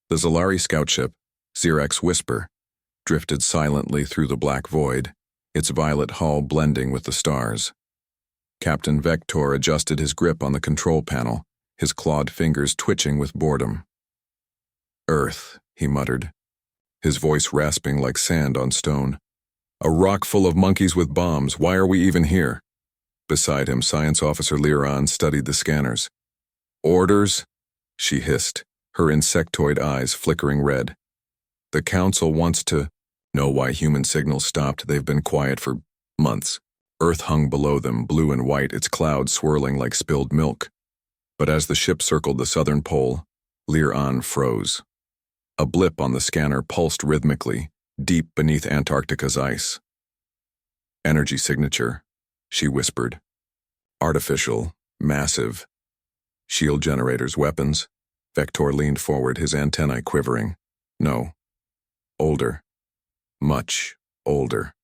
The Zalari scout ship, Xerex Whisper, drifted silently through the black void, its violet hull blending with the stars. Captain Vector adjusted his grip on the control panel, his clawed fingers twitching with boredom. "Earth," he muttered, his voice rasping like sand on stone. "A rock full of monkeys with bombs. Why are we even here?" Beside him, Science Officer Liran studied the scanners. "Orders?" she hissed, her insectoid eyes flickering red. "The Council wants to know why human signals stopped. They've been quiet for months." Earth hung below them, blue and white, its clouds swirling like spilled milk. But as the ship circled the southern pole, Liran froze. A blip on the scanner pulsed rhythmically, deep beneath Antarctica's ice. "Energy signature," she whispered. "Artificial, massive. Shield generators, weapons." Vector leaned forward, his antennae quivering. "No. Older. Much older."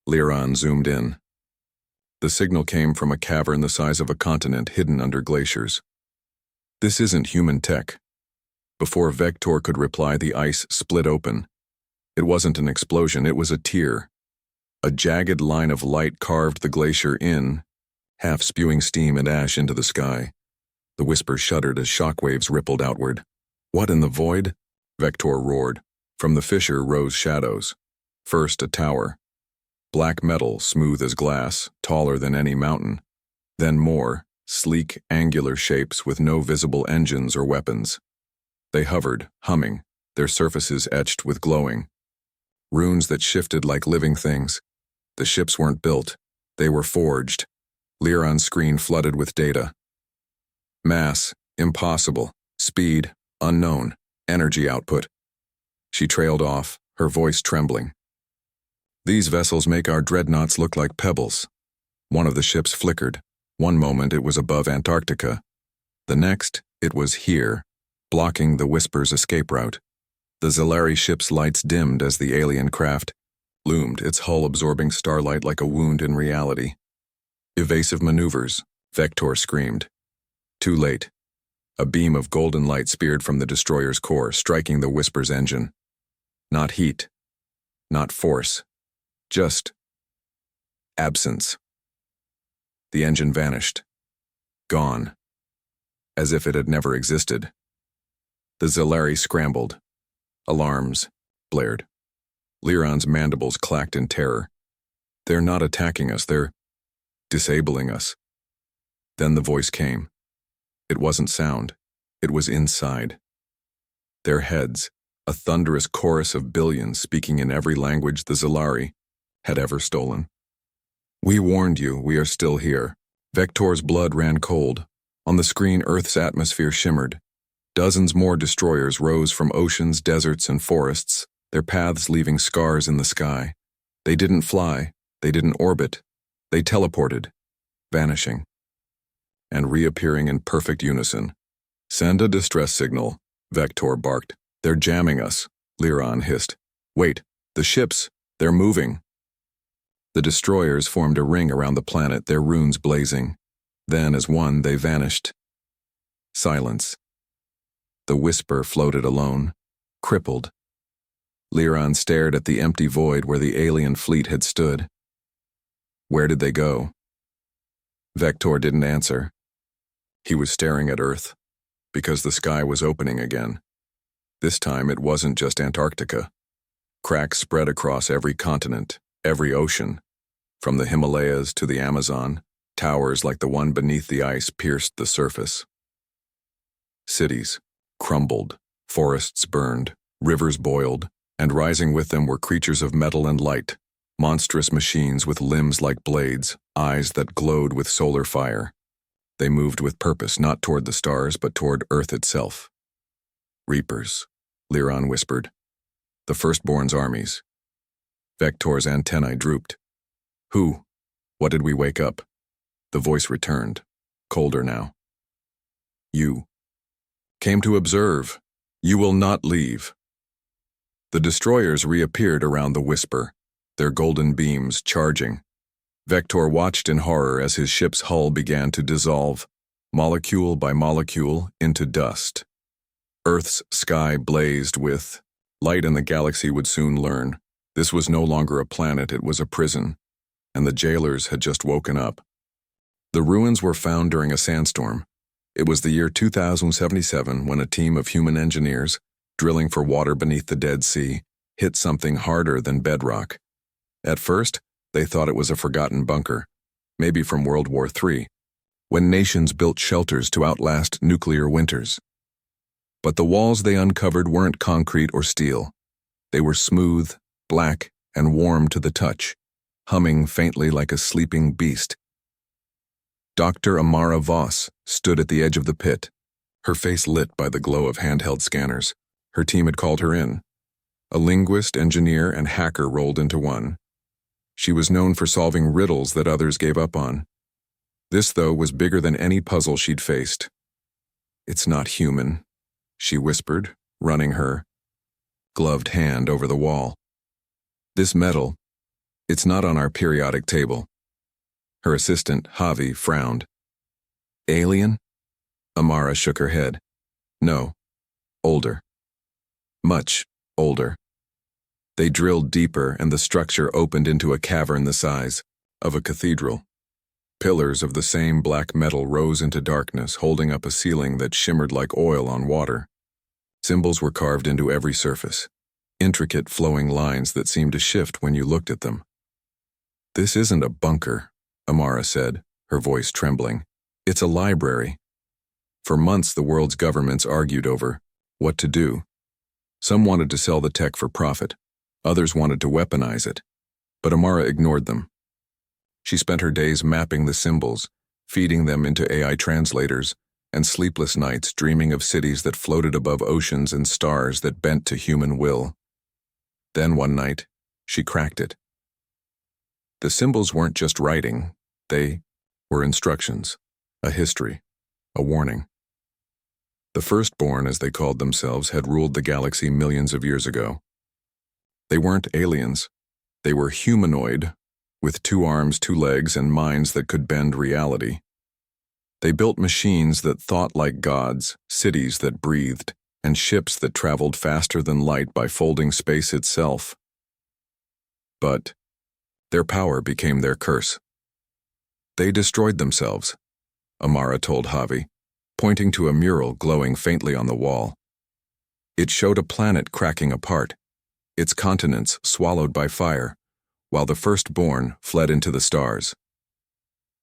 Liran zoomed in. The signal came from a cavern the size of a continent hidden under glaciers. "This isn't human tech." Before Vector could reply, the ice split open. It wasn't an explosion, it was a tear. A jagged line of light carved the glacier in, half spewing steam and ash into the sky. The Whisper shuddered as shockwaves rippled outward. "What in the void?" Vector roared. From the fissure rose shadows. First, a tower. Black metal, smooth as glass, taller than any mountain. Then more, sleek, angular shapes with no visible engines or weapons. They hovered, humming, their surfaces etched with glowing. Runes that shifted like living things. The ships weren't built. They were forged. Liran's screen flooded with data. Mass, impossible. Speed, unknown. Energy output. She trailed off, her voice trembling. "These vessels make our dreadnoughts look like pebbles." One of the ships flickered. One moment it was above Antarctica. The next, it was here, blocking the Whisper's escape route. The Zalari ship's lights dimmed as the alien craft loomed, its hull absorbing starlight like a wound in reality. "Evasive maneuvers," Vector screamed. Too late. A beam of golden light speared from the destroyer's core, striking the Whisper's engine. Not heat. Not force. Just absence. The engine vanished. Gone. As if it had never existed. The Zalari scrambled. Alarms blared. Liran's mandibles clacked in terror. "They're not attacking us, they're disabling us." Then the voice came. It wasn't sound. It was inside. Their heads, a thunderous chorus of billions speaking in every language the Zalari had ever stolen. "We warned you, we are still here." Vector's blood ran cold. On the screen, Earth's atmosphere shimmered. Dozens more destroyers rose from oceans, deserts, and forests, their paths leaving scars in the sky. They didn't fly, they didn't orbit, they teleported, vanishing, and reappearing in perfect unison. "Send a distress signal," Vector barked. "They're jamming us," Liran hissed. "Wait, the ships, they're moving." The destroyers formed a ring around the planet, their runes blazing. Then, as one, they vanished. Silence. The Whisper floated alone, crippled. Liran stared at the empty void where the alien fleet had stood. Where did they go? Vector didn't answer. He was staring at Earth, because the sky was opening again. This time it wasn't just Antarctica. Cracks spread across every continent, every ocean. From the Himalayas to the Amazon, towers like the one beneath the ice pierced the surface. Cities crumbled, forests burned, rivers boiled, and rising with them were creatures of metal and light, monstrous machines with limbs like blades, eyes that glowed with solar fire. They moved with purpose, not toward the stars, but toward Earth itself. "Reapers," Liran whispered. "The Firstborn's armies." Vector's antennae drooped. "Who? What did we wake up?" The voice returned, colder now. "You. Came to observe. You will not leave." The destroyers reappeared around the Whisper, their golden beams charging. Vector watched in horror as his ship's hull began to dissolve, molecule by molecule, into dust. Earth's sky blazed with light, and the galaxy would soon learn. This was no longer a planet, it was a prison, and the jailers had just woken up. The ruins were found during a sandstorm. It was the year 2077 when a team of human engineers, drilling for water beneath the Dead Sea, hit something harder than bedrock. At first, they thought it was a forgotten bunker, maybe from World War III, when nations built shelters to outlast nuclear winters. But the walls they uncovered weren't concrete or steel. They were smooth, black, and warm to the touch, humming faintly like a sleeping beast. Dr. Amara Voss stood at the edge of the pit, her face lit by the glow of handheld scanners. Her team had called her in. A linguist, engineer, and hacker rolled into one. She was known for solving riddles that others gave up on. This, though, was bigger than any puzzle she'd faced. "It's not human," she whispered, running her gloved hand over the wall. "This metal, it's not on our periodic table." Her assistant, Javi, frowned. "Alien?" Amara shook her head. "No. Older. Much older." They drilled deeper, and the structure opened into a cavern the size of a cathedral. Pillars of the same black metal rose into darkness, holding up a ceiling that shimmered like oil on water. Symbols were carved into every surface, intricate flowing lines that seemed to shift when you looked at them. "This isn't a bunker," Amara said, her voice trembling. "It's a library." For months, the world's governments argued over what to do. Some wanted to sell the tech for profit. Others wanted to weaponize it. But Amara ignored them. She spent her days mapping the symbols, feeding them into AI translators, and sleepless nights dreaming of cities that floated above oceans and stars that bent to human will. Then one night, she cracked it. The symbols weren't just writing. They were instructions, a history, a warning. The firstborn, as they called themselves, had ruled the galaxy millions of years ago. They weren't aliens. They were humanoid, with 2 arms, 2 legs, and minds that could bend reality. They built machines that thought like gods, cities that breathed, and ships that traveled faster than light by folding space itself. But their power became their curse. "They destroyed themselves," Amara told Javi, pointing to a mural glowing faintly on the wall. It showed a planet cracking apart, its continents swallowed by fire, while the firstborn fled into the stars.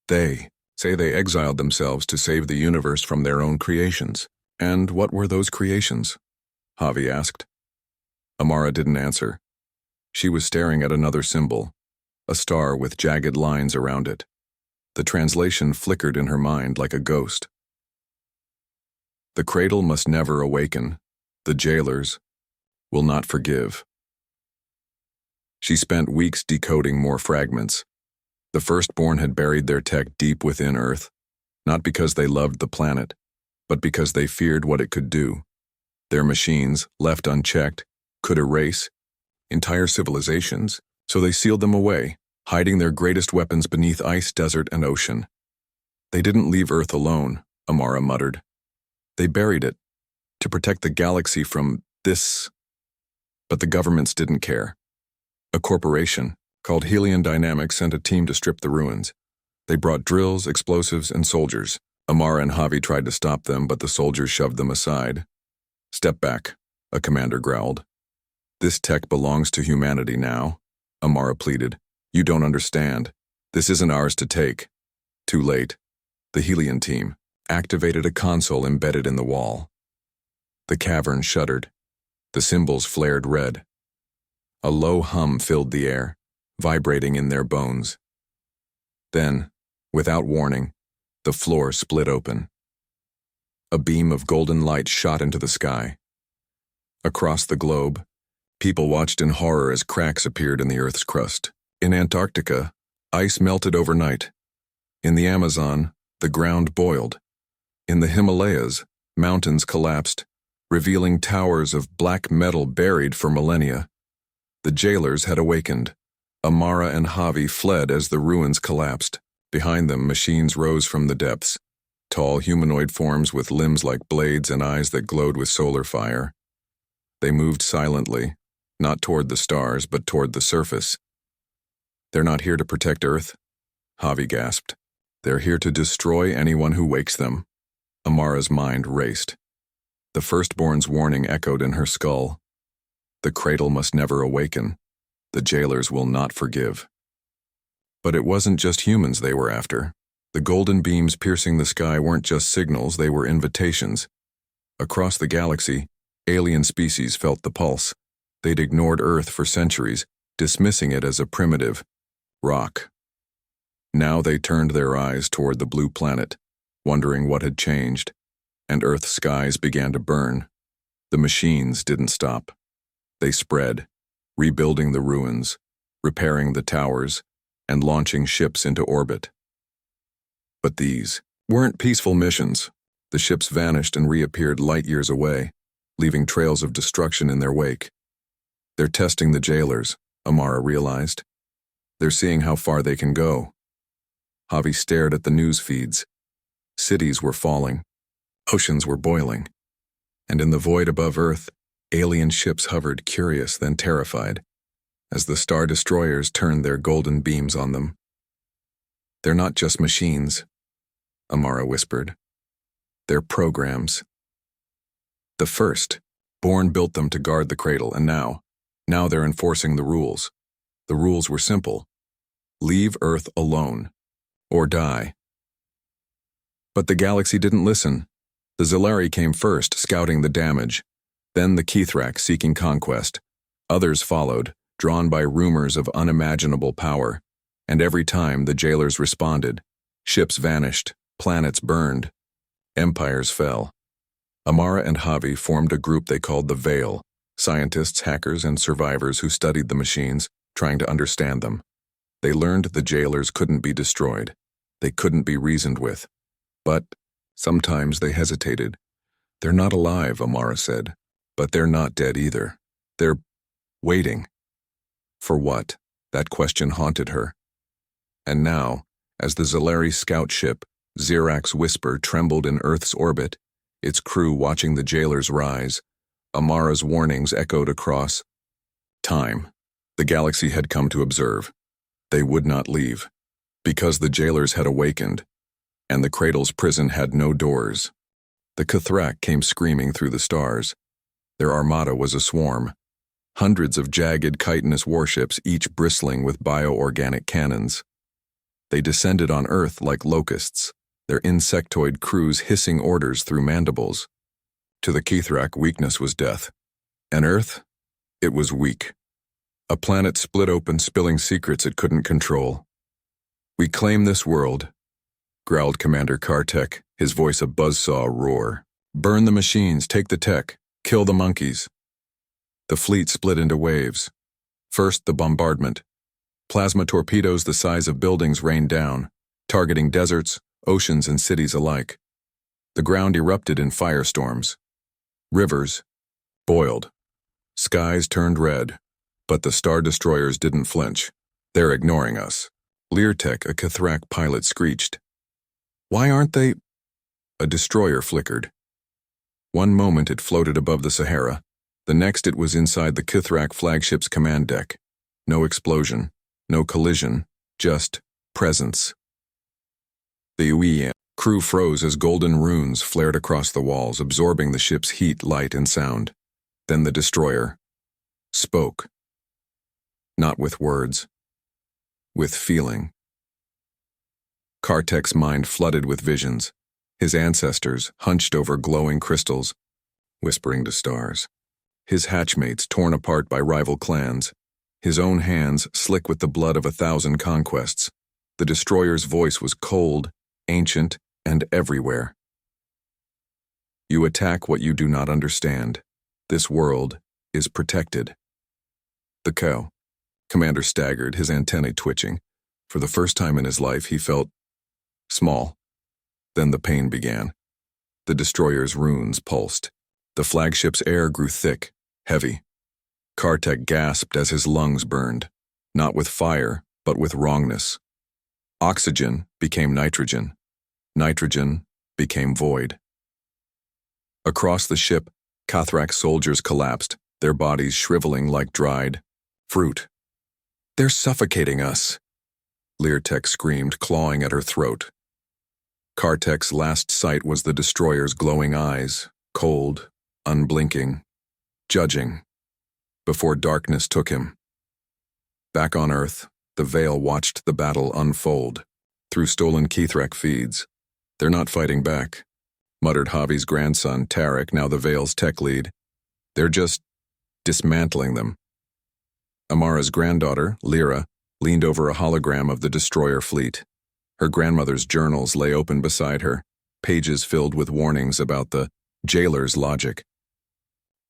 "They say they exiled themselves to save the universe from their own creations." "And what were those creations?" Javi asked. Amara didn't answer. She was staring at another symbol, a star with jagged lines around it. The translation flickered in her mind like a ghost. "The cradle must never awaken. The jailers will not forgive." She spent weeks decoding more fragments. The firstborn had buried their tech deep within Earth, not because they loved the planet, but because they feared what it could do. Their machines, left unchecked, could erase entire civilizations, so they sealed them away, hiding their greatest weapons beneath ice, desert, and ocean. "They didn't leave Earth alone," Amara muttered. "They buried it, to protect the galaxy from this." But the governments didn't care. A corporation, called Helion Dynamics, sent a team to strip the ruins. They brought drills, explosives, and soldiers. Amara and Javi tried to stop them, but the soldiers shoved them aside. "Step back," a commander growled. "This tech belongs to humanity now," Amara pleaded. "You don't understand. This isn't ours to take." Too late. The Helion team activated a console embedded in the wall. The cavern shuddered. The symbols flared red. A low hum filled the air, vibrating in their bones. Then, without warning, the floor split open. A beam of golden light shot into the sky. Across the globe, people watched in horror as cracks appeared in the Earth's crust. In Antarctica, ice melted overnight. In the Amazon, the ground boiled. In the Himalayas, mountains collapsed, revealing towers of black metal buried for millennia. The jailers had awakened. Amara and Javi fled as the ruins collapsed. Behind them, machines rose from the depths. Tall humanoid forms with limbs like blades and eyes that glowed with solar fire. They moved silently, not toward the stars, but toward the surface. "They're not here to protect Earth," Javi gasped. "They're here to destroy anyone who wakes them." Amara's mind raced. The firstborn's warning echoed in her skull. The cradle must never awaken. The jailers will not forgive. But it wasn't just humans they were after. The golden beams piercing the sky weren't just signals, they were invitations. Across the galaxy, alien species felt the pulse. They'd ignored Earth for centuries, dismissing it as a primitive rock. Now they turned their eyes toward the blue planet, wondering what had changed, and Earth's skies began to burn. The machines didn't stop. They spread, rebuilding the ruins, repairing the towers, and launching ships into orbit. But these weren't peaceful missions. The ships vanished and reappeared light years away, leaving trails of destruction in their wake. They're testing the jailers, Amara realized. They're seeing how far they can go. Javi stared at the news feeds. Cities were falling. Oceans were boiling. And in the void above Earth, alien ships hovered, curious then terrified, as the star destroyers turned their golden beams on them. "They're not just machines," Amara whispered. "They're programs." The first, Born built them to guard the cradle, and now they're enforcing the rules. The rules were simple. Leave Earth alone, or die. But the galaxy didn't listen. The Zilari came first, scouting the damage. Then the Kithrak, seeking conquest. Others followed, drawn by rumors of unimaginable power. And every time the jailers responded, ships vanished, planets burned, empires fell. Amara and Javi formed a group they called the Veil, scientists, hackers, and survivors who studied the machines, trying to understand them. They learned the jailers couldn't be destroyed. They couldn't be reasoned with. But sometimes they hesitated. "They're not alive," Amara said, "but they're not dead either. They're waiting." For what? That question haunted her. And now, as the Zilari scout ship, Zirak's Whisper, trembled in Earth's orbit, its crew watching the jailers rise, Amara's warnings echoed across time. The galaxy had come to observe. They would not leave, because the jailers had awakened, and the cradle's prison had no doors. The Kithrak came screaming through the stars. Their armada was a swarm. Hundreds of jagged, chitinous warships, each bristling with bioorganic cannons. They descended on Earth like locusts, their insectoid crews hissing orders through mandibles. To the Kithrak, weakness was death. And Earth? It was weak. A planet split open, spilling secrets it couldn't control. "We claim this world," growled Commander Kartek, his voice a buzzsaw roar. "Burn the machines, take the tech, kill the monkeys." The fleet split into waves. First, the bombardment. Plasma torpedoes the size of buildings rained down, targeting deserts, oceans, and cities alike. The ground erupted in firestorms. Rivers boiled. Skies turned red. But the Star Destroyers didn't flinch. "They're ignoring us," Leartek, a Kithrak pilot, screeched. "Why aren't they?" A destroyer flickered. One moment it floated above the Sahara. The next it was inside the Kithrak flagship's command deck. No explosion, no collision, just presence. The UEM crew froze as golden runes flared across the walls, absorbing the ship's heat, light, and sound. Then the destroyer spoke. Not with words, with feeling. Kartek's mind flooded with visions, his ancestors hunched over glowing crystals, whispering to stars. His hatchmates torn apart by rival clans, his own hands slick with the blood of 1,000 conquests. The destroyer's voice was cold, ancient, and everywhere. "You attack what you do not understand. This world is protected." The cow. Commander staggered, his antennae twitching. For the first time in his life, he felt small. Then the pain began. The destroyer's runes pulsed. The flagship's air grew thick, heavy. Kartek gasped as his lungs burned, not with fire, but with wrongness. Oxygen became nitrogen. Nitrogen became void. Across the ship, Kathrak soldiers collapsed, their bodies shriveling like dried fruit. "They're suffocating us," Leartek screamed, clawing at her throat. Kartek's last sight was the destroyer's glowing eyes, cold, unblinking, judging, before darkness took him. Back on Earth, the Veil watched the battle unfold. Through stolen Kethrak feeds. "They're not fighting back," muttered Javi's grandson, Tarek, now the Veil's tech lead. "They're just dismantling them." Amara's granddaughter, Lyra, leaned over a hologram of the destroyer fleet. Her grandmother's journals lay open beside her, pages filled with warnings about the jailer's logic.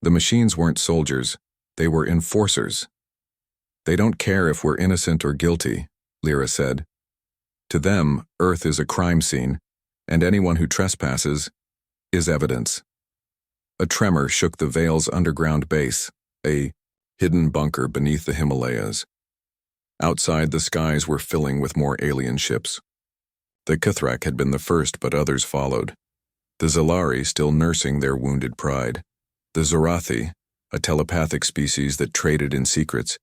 The machines weren't soldiers, they were enforcers. "They don't care if we're innocent or guilty," Lyra said. "To them, Earth is a crime scene, and anyone who trespasses is evidence." A tremor shook the Veil's underground base, a hidden bunker beneath the Himalayas. Outside, the skies were filling with more alien ships. The Kethrak had been the first, but others followed. The Zalari still nursing their wounded pride. The Zorathi, a telepathic species that traded in secrets.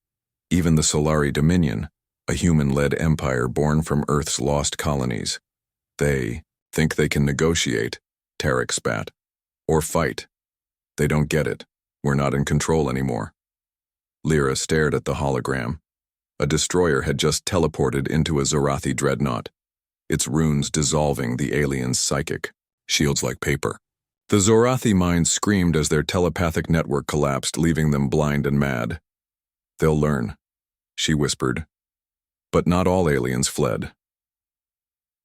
Even the Solari Dominion, a human-led empire born from Earth's lost colonies. "They think they can negotiate," Tarek spat. "Or fight. They don't get it. We're not in control anymore." Lyra stared at the hologram. A destroyer had just teleported into a Zorathi dreadnought, its runes dissolving the alien's psychic, shields like paper. The Zorathi minds screamed as their telepathic network collapsed, leaving them blind and mad. "They'll learn," she whispered. But not all aliens fled.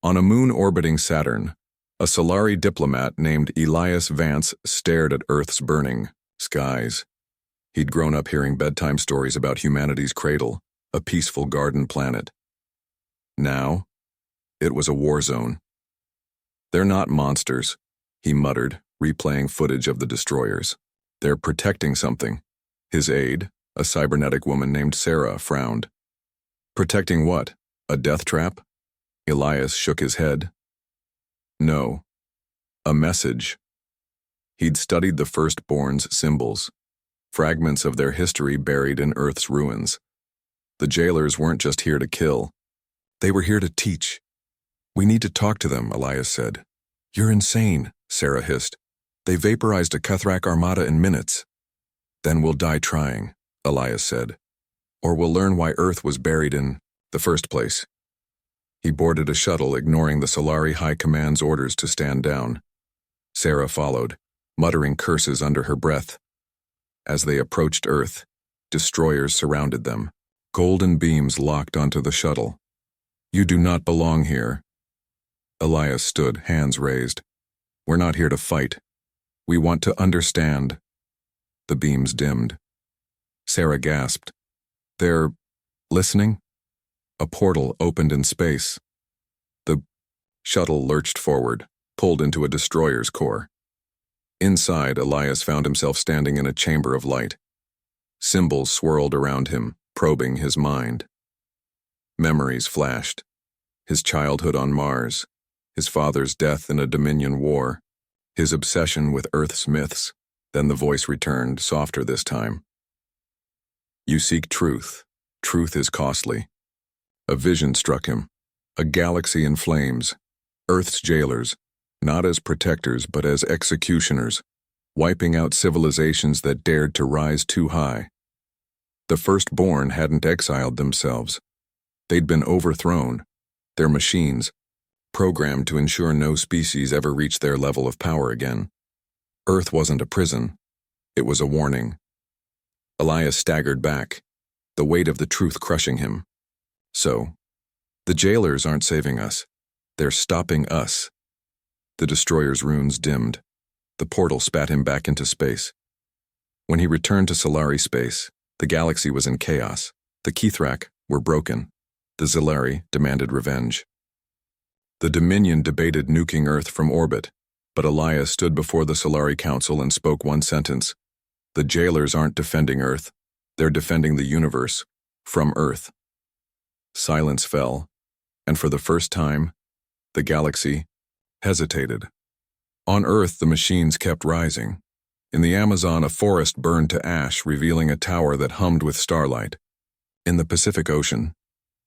On a moon orbiting Saturn, a Solari diplomat named Elias Vance stared at Earth's burning skies. He'd grown up hearing bedtime stories about humanity's cradle, a peaceful garden planet. Now, it was a war zone. "They're not monsters," he muttered, replaying footage of the destroyers. "They're protecting something." His aide, a cybernetic woman named Sarah, frowned. "Protecting what? A death trap?" Elias shook his head. "No. A message." He'd studied the Firstborn's symbols, fragments of their history buried in Earth's ruins. The jailers weren't just here to kill. They were here to teach. "We need to talk to them," Elias said. "You're insane," Sarah hissed. "They vaporized a Kethrak armada in minutes." "Then we'll die trying," Elias said. "Or we'll learn why Earth was buried in the first place." He boarded a shuttle, ignoring the Solari High Command's orders to stand down. Sarah followed, muttering curses under her breath. As they approached Earth, destroyers surrounded them. Golden beams locked onto the shuttle. "You do not belong here." Elias stood, hands raised. "We're not here to fight. We want to understand." The beams dimmed. Sarah gasped. "They're listening?" A portal opened in space. The shuttle lurched forward, pulled into a destroyer's core. Inside, Elias found himself standing in a chamber of light. Symbols swirled around him, probing his mind. Memories flashed. His childhood on Mars, his father's death in a Dominion war, his obsession with Earth's myths. Then the voice returned, softer this time. "You seek truth. Truth is costly." A vision struck him. A galaxy in flames. Earth's jailers, not as protectors but as executioners, wiping out civilizations that dared to rise too high. The Firstborn hadn't exiled themselves. They'd been overthrown, their machines, programmed to ensure no species ever reached their level of power again. Earth wasn't a prison. It was a warning. Elias staggered back, the weight of the truth crushing him. So, the jailers aren't saving us. They're stopping us. The destroyer's runes dimmed. The portal spat him back into space. When he returned to Solari space, the galaxy was in chaos. The Kethrak were broken. The Zalari demanded revenge. The Dominion debated nuking Earth from orbit, but Elias stood before the Solari Council and spoke one sentence. "The jailers aren't defending Earth. They're defending the universe, from Earth." Silence fell, and for the first time, the galaxy hesitated. On Earth, the machines kept rising. In the Amazon, a forest burned to ash, revealing a tower that hummed with starlight. In the Pacific Ocean,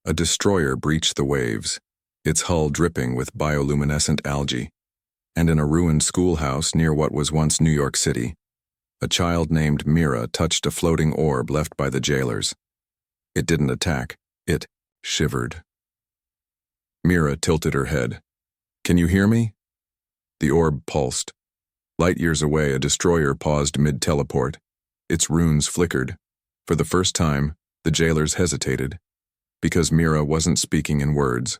a destroyer breached the waves, its hull dripping with bioluminescent algae. And in a ruined schoolhouse near what was once New York City, a child named Mira touched a floating orb left by the jailers. It didn't attack, it shivered. Mira tilted her head. "Can you hear me?" The orb pulsed. Light years away, a destroyer paused mid-teleport. Its runes flickered. For the first time, the jailers hesitated, because Mira wasn't speaking in words.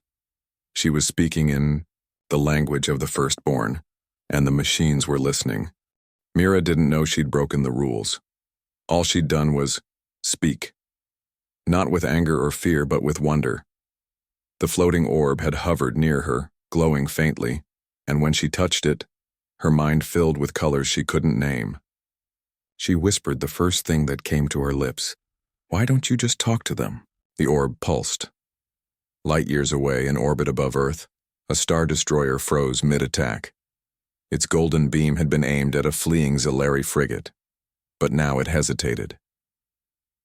She was speaking in the language of the firstborn, and the machines were listening. Mira didn't know she'd broken the rules. All she'd done was speak. Not with anger or fear, but with wonder. The floating orb had hovered near her, glowing faintly, and when she touched it, her mind filled with colors she couldn't name. She whispered the first thing that came to her lips. "Why don't you just talk to them?" The orb pulsed. Light years away, in orbit above Earth, a star destroyer froze mid-attack. Its golden beam had been aimed at a fleeing Zilari frigate, but now it hesitated.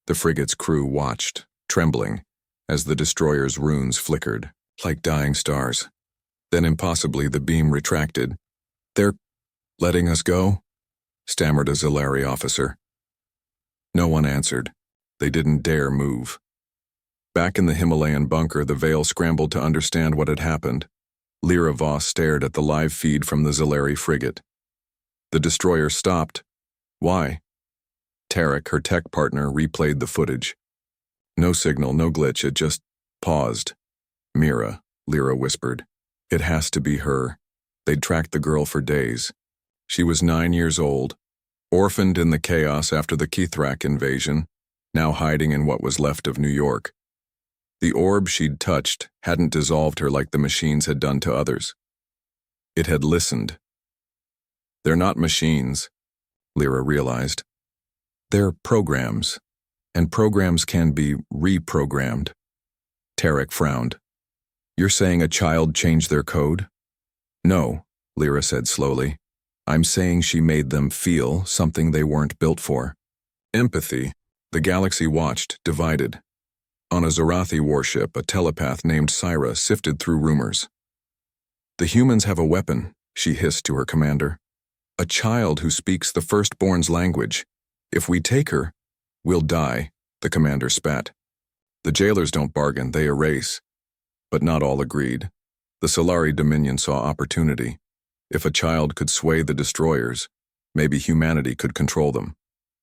The frigate's crew watched, trembling, as the destroyer's runes flickered, like dying stars. Then impossibly the beam retracted. "They're letting us go?" stammered a Zilari officer. No one answered. They didn't dare move. Back in the Himalayan bunker, the Veil scrambled to understand what had happened. Lyra Voss stared at the live feed from the Zilari frigate. The destroyer stopped. Why? Tarek, her tech partner, replayed the footage. No signal, no glitch, it just paused. "Mira," Lyra whispered. "It has to be her." They'd tracked the girl for days. She was 9 years old, orphaned in the chaos after the Kithrak invasion, now hiding in what was left of New York. The orb she'd touched hadn't dissolved her like the machines had done to others. It had listened. "They're not machines," Lyra realized. "They're programs, and programs can be reprogrammed." Tarek frowned. "You're saying a child changed their code?" "No," Lyra said slowly. "I'm saying she made them feel something they weren't built for. Empathy." The galaxy watched, divided. On a Zorathi warship, a telepath named Syra sifted through rumors. "The humans have a weapon," she hissed to her commander. "A child who speaks the firstborn's language. If we take her, we'll die," the commander spat. The jailers don't bargain, they erase. But not all agreed. The Solari Dominion saw opportunity. If a child could sway the destroyers, maybe humanity could control them.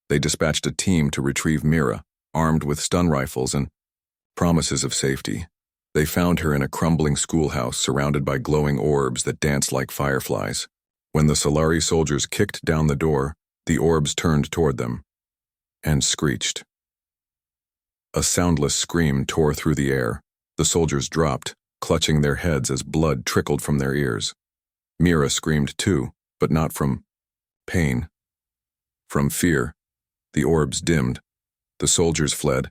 They dispatched a team to retrieve Mira, armed with stun rifles and promises of safety. They found her in a crumbling schoolhouse surrounded by glowing orbs that danced like fireflies. When the Solari soldiers kicked down the door, the orbs turned toward them and screeched. A soundless scream tore through the air. The soldiers dropped, clutching their heads as blood trickled from their ears. Mira screamed too, but not from pain. From fear. The orbs dimmed. The soldiers fled.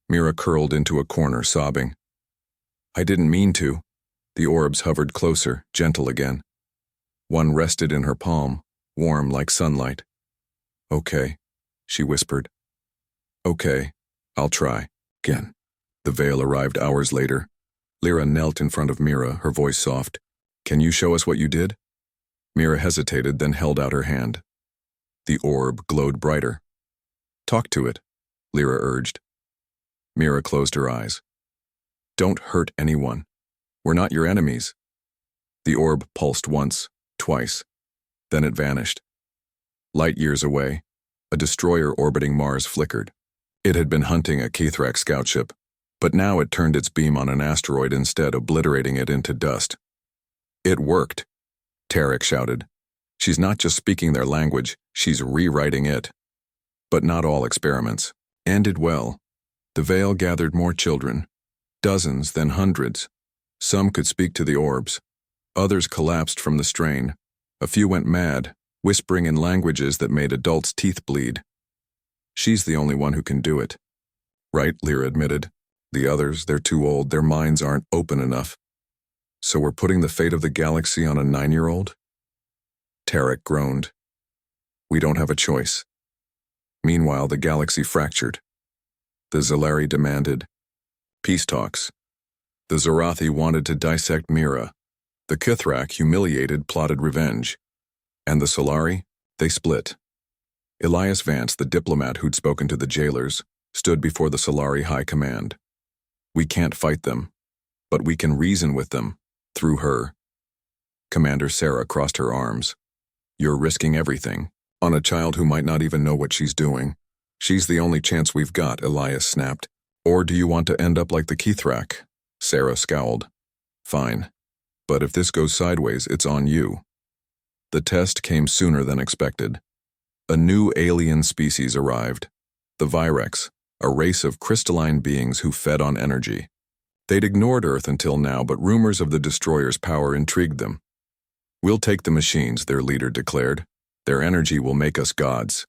Mira curled into a corner, sobbing. "I didn't mean to." The orbs hovered closer, gentle again. One rested in her palm, warm like sunlight. "Okay," she whispered. "Okay, I'll try." Again. The Veil arrived hours later. Lyra knelt in front of Mira, her voice soft. "Can you show us what you did?" Mira hesitated, then held out her hand. The orb glowed brighter. "Talk to it," Lyra urged. Mira closed her eyes. "Don't hurt anyone. We're not your enemies." The orb pulsed once, twice. Then it vanished. Light years away, a destroyer orbiting Mars flickered. It had been hunting a Kithrak scout ship, but now it turned its beam on an asteroid instead, obliterating it into dust. "It worked," Tarek shouted. "She's not just speaking their language, she's rewriting it." But not all experiments ended well. The Veil gathered more children, dozens, then hundreds. Some could speak to the orbs. Others collapsed from the strain. A few went mad, whispering in languages that made adults' teeth bleed. "She's the only one who can do it." "Right," Lyra admitted. "The others, they're too old, their minds aren't open enough." "So we're putting the fate of the galaxy on a 9-year-old?" Tarek groaned. We don't have a choice. Meanwhile, the galaxy fractured. The Zalari demanded peace talks. The Zorathi wanted to dissect Mira. The Kithrak, humiliated, plotted revenge. And the Solari, they split. Elias Vance, the diplomat who'd spoken to the jailers, stood before the Solari High Command. We can't fight them, but we can reason with them, through her. Commander Sarah crossed her arms. You're risking everything, on a child who might not even know what she's doing. She's the only chance we've got, Elias snapped. Or do you want to end up like the Kithrak? Sarah scowled. Fine. But if this goes sideways, it's on you. The test came sooner than expected. A new alien species arrived. The Virex, a race of crystalline beings who fed on energy. They'd ignored Earth until now, but rumors of the destroyer's power intrigued them. We'll take the machines, their leader declared. Their energy will make us gods.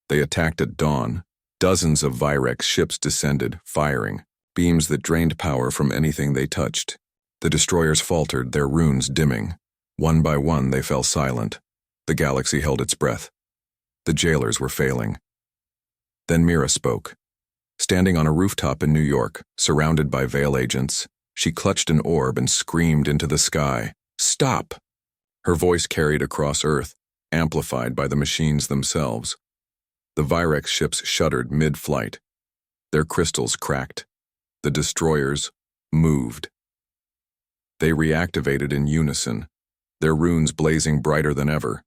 They attacked at dawn. Dozens of Virex ships descended, firing, beams that drained power from anything they touched. The destroyers faltered, their runes dimming. One by one, they fell silent. The galaxy held its breath. The jailers were failing. Then Mira spoke. Standing on a rooftop in New York, surrounded by Veil agents, she clutched an orb and screamed into the sky, "Stop!" Her voice carried across Earth, amplified by the machines themselves. The Virex ships shuddered mid-flight. Their crystals cracked. The destroyers moved. They reactivated in unison, their runes blazing brighter than ever.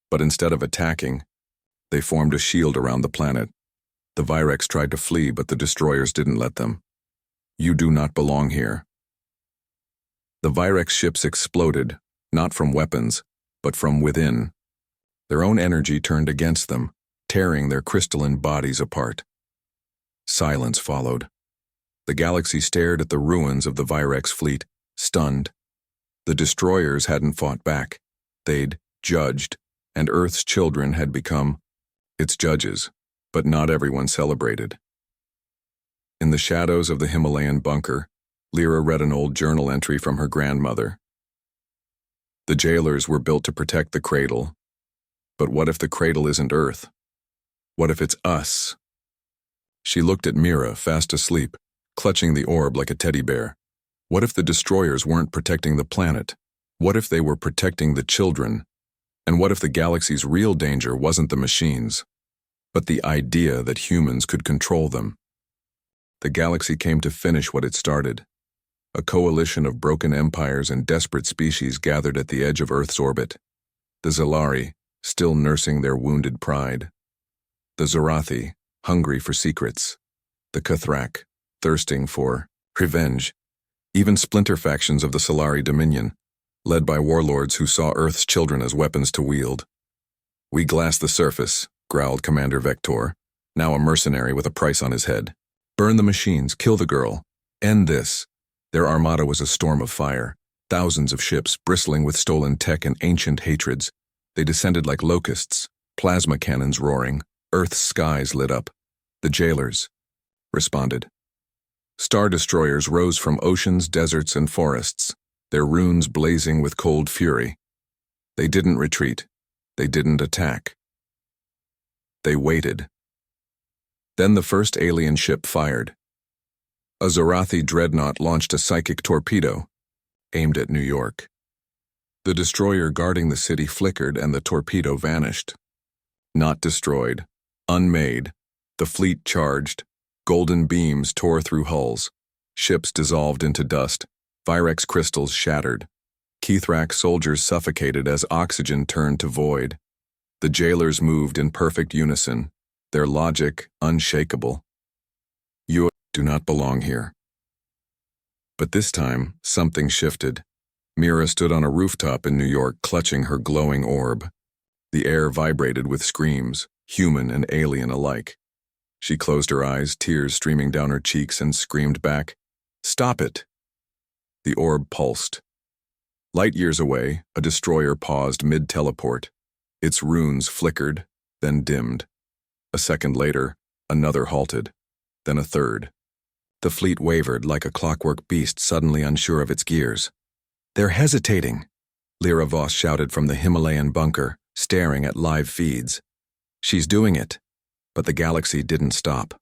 But instead of attacking, they formed a shield around the planet. The Virex tried to flee, but the destroyers didn't let them. You do not belong here. The Virex ships exploded, not from weapons, but from within. Their own energy turned against them, tearing their crystalline bodies apart. Silence followed. The galaxy stared at the ruins of the Virex fleet, stunned. The destroyers hadn't fought back. They'd judged, and Earth's children had become its judges, but not everyone celebrated. In the shadows of the Himalayan bunker, Lyra read an old journal entry from her grandmother. The jailers were built to protect the cradle. But what if the cradle isn't Earth? What if it's us? She looked at Mira, fast asleep, clutching the orb like a teddy bear. What if the destroyers weren't protecting the planet? What if they were protecting the children? And what if the galaxy's real danger wasn't the machines, but the idea that humans could control them? The galaxy came to finish what it started. A coalition of broken empires and desperate species gathered at the edge of Earth's orbit. The Zalari, still nursing their wounded pride. The Zorathi, hungry for secrets. The Kithrak, thirsting for revenge. Even splinter factions of the Solari Dominion, led by warlords who saw Earth's children as weapons to wield. We glassed the surface, growled Commander Vector, now a mercenary with a price on his head. Burn the machines, kill the girl. End this. Their armada was a storm of fire, thousands of ships bristling with stolen tech and ancient hatreds. They descended like locusts, plasma cannons roaring, Earth's skies lit up. The jailers responded. Star destroyers rose from oceans, deserts, and forests, their runes blazing with cold fury. They didn't retreat. They didn't attack. They waited. Then the first alien ship fired. A Zorathi dreadnought launched a psychic torpedo, aimed at New York. The destroyer guarding the city flickered and the torpedo vanished. Not destroyed, unmade, the fleet charged. Golden beams tore through hulls. Ships dissolved into dust. Virex crystals shattered. Kithrak soldiers suffocated as oxygen turned to void. The jailers moved in perfect unison, their logic unshakable. You do not belong here. But this time, something shifted. Mira stood on a rooftop in New York, clutching her glowing orb. The air vibrated with screams, human and alien alike. She closed her eyes, tears streaming down her cheeks, and screamed back, "Stop it!" The orb pulsed. Light years away, a destroyer paused mid-teleport. Its runes flickered, then dimmed. A second later, another halted, then a third. The fleet wavered like a clockwork beast suddenly unsure of its gears. "They're hesitating," Lyra Voss shouted from the Himalayan bunker, staring at live feeds. She's doing it. But the galaxy didn't stop.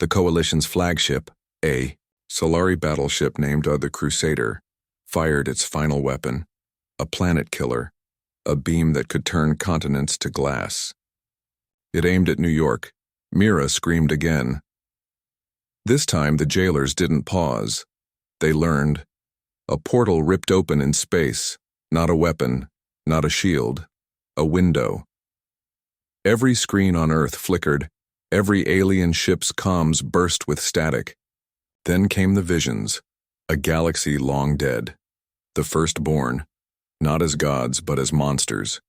The Coalition's flagship, a Solari battleship named the Crusader, fired its final weapon, a planet killer, a beam that could turn continents to glass. It aimed at New York. Mira screamed again. This time the jailers didn't pause. They learned. A portal ripped open in space, not a weapon, not a shield, a window. Every screen on Earth flickered, every alien ship's comms burst with static. Then came the visions, a galaxy long dead, the firstborn, not as gods but as monsters.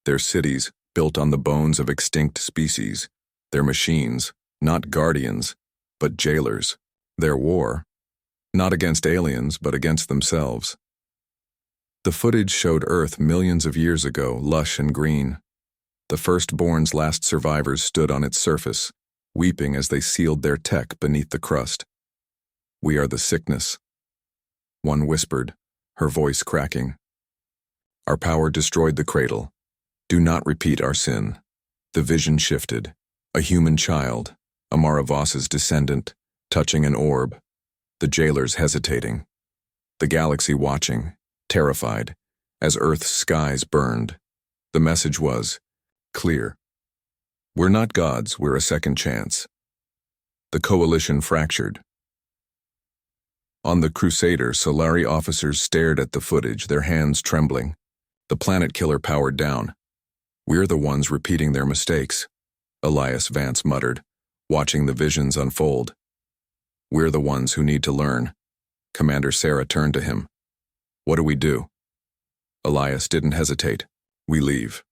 Their cities, built on the bones of extinct species, their machines, not guardians, but jailers. Their war, not against aliens but against themselves. The footage showed Earth millions of years ago, lush and green. The firstborn's last survivors stood on its surface, weeping as they sealed their tech beneath the crust. "We are the sickness," one whispered, her voice cracking. "Our power destroyed the cradle. Do not repeat our sin." The vision shifted. A human child, a Maravas's descendant, touching an orb. The jailers hesitating. The galaxy watching, terrified, as Earth's skies burned. The message was clear. We're not gods, we're a second chance. The Coalition fractured. On the Crusader, Solari officers stared at the footage, their hands trembling. The planet killer powered down. "We're the ones repeating their mistakes," Elias Vance muttered, watching the visions unfold. "We're the ones who need to learn." Commander Sarah turned to him. "What do we do?" Elias didn't hesitate. "We leave."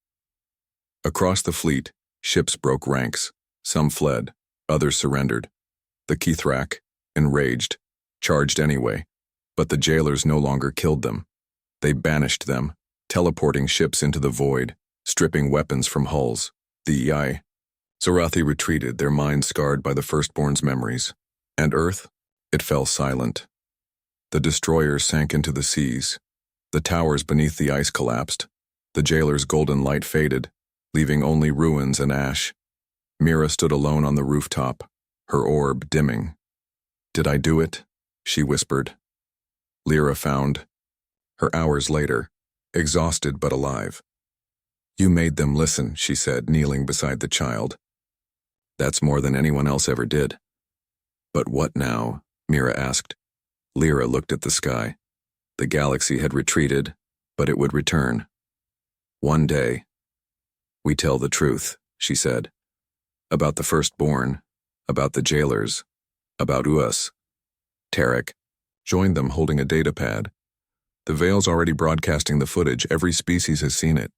Across the fleet, ships broke ranks. Some fled, others surrendered. The Kithrak, enraged, charged anyway, but the jailers no longer killed them. They banished them, teleporting ships into the void, stripping weapons from hulls. The EI. Zorathi retreated, their minds scarred by the firstborn's memories. And Earth? It fell silent. The destroyers sank into the seas. The towers beneath the ice collapsed. The jailer's golden light faded, leaving only ruins and ash. Mira stood alone on the rooftop, her orb dimming. "Did I do it?" she whispered. Lyra found her hours later, exhausted but alive. "You made them listen," she said, kneeling beside the child. "That's more than anyone else ever did." "But what now?" Mira asked. Lyra looked at the sky. The galaxy had retreated, but it would return. "One day." "We tell the truth," she said. "About the firstborn, about the jailers, about us." Tarek joined them holding a datapad. "The Veil's already broadcasting the footage. Every species has seen it.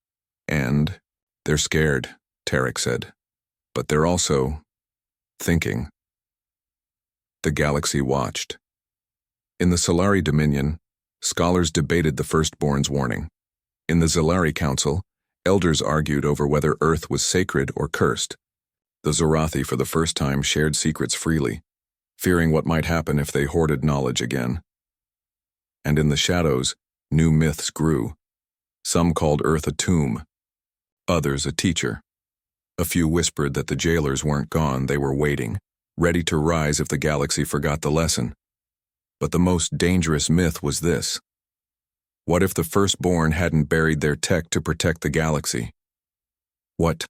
And they're scared," Tarek said. "But they're also thinking." The galaxy watched. In the Solari Dominion, scholars debated the firstborn's warning. In the Zalari Council, elders argued over whether Earth was sacred or cursed. The Zorathi for the first time shared secrets freely, fearing what might happen if they hoarded knowledge again. And in the shadows, new myths grew. Some called Earth a tomb, others a teacher. A few whispered that the jailers weren't gone, they were waiting, ready to rise if the galaxy forgot the lesson. But the most dangerous myth was this. What if the firstborn hadn't buried their tech to protect the galaxy? What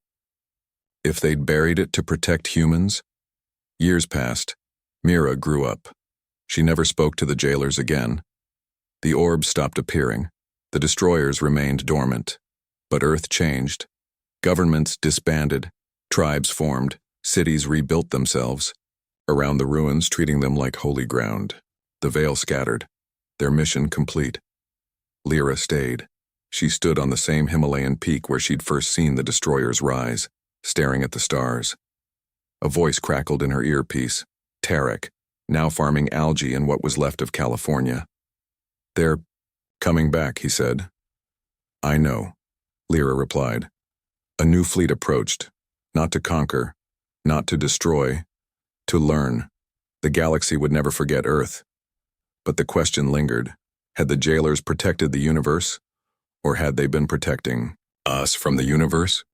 if they'd buried it to protect humans? Years passed. Mira grew up. She never spoke to the jailers again. The orbs stopped appearing. The destroyers remained dormant. But Earth changed. Governments disbanded. Tribes formed. Cities rebuilt themselves. Around the ruins, treating them like holy ground. The Veil scattered. Their mission complete. Lyra stayed. She stood on the same Himalayan peak where she'd first seen the destroyers rise, staring at the stars. A voice crackled in her earpiece. Tarek, now farming algae in what was left of California. "They're coming back," he said. "I know," Lyra replied. A new fleet approached, not to conquer, not to destroy, to learn. The galaxy would never forget Earth. But the question lingered. Had the jailers protected the universe, or had they been protecting Us from the universe?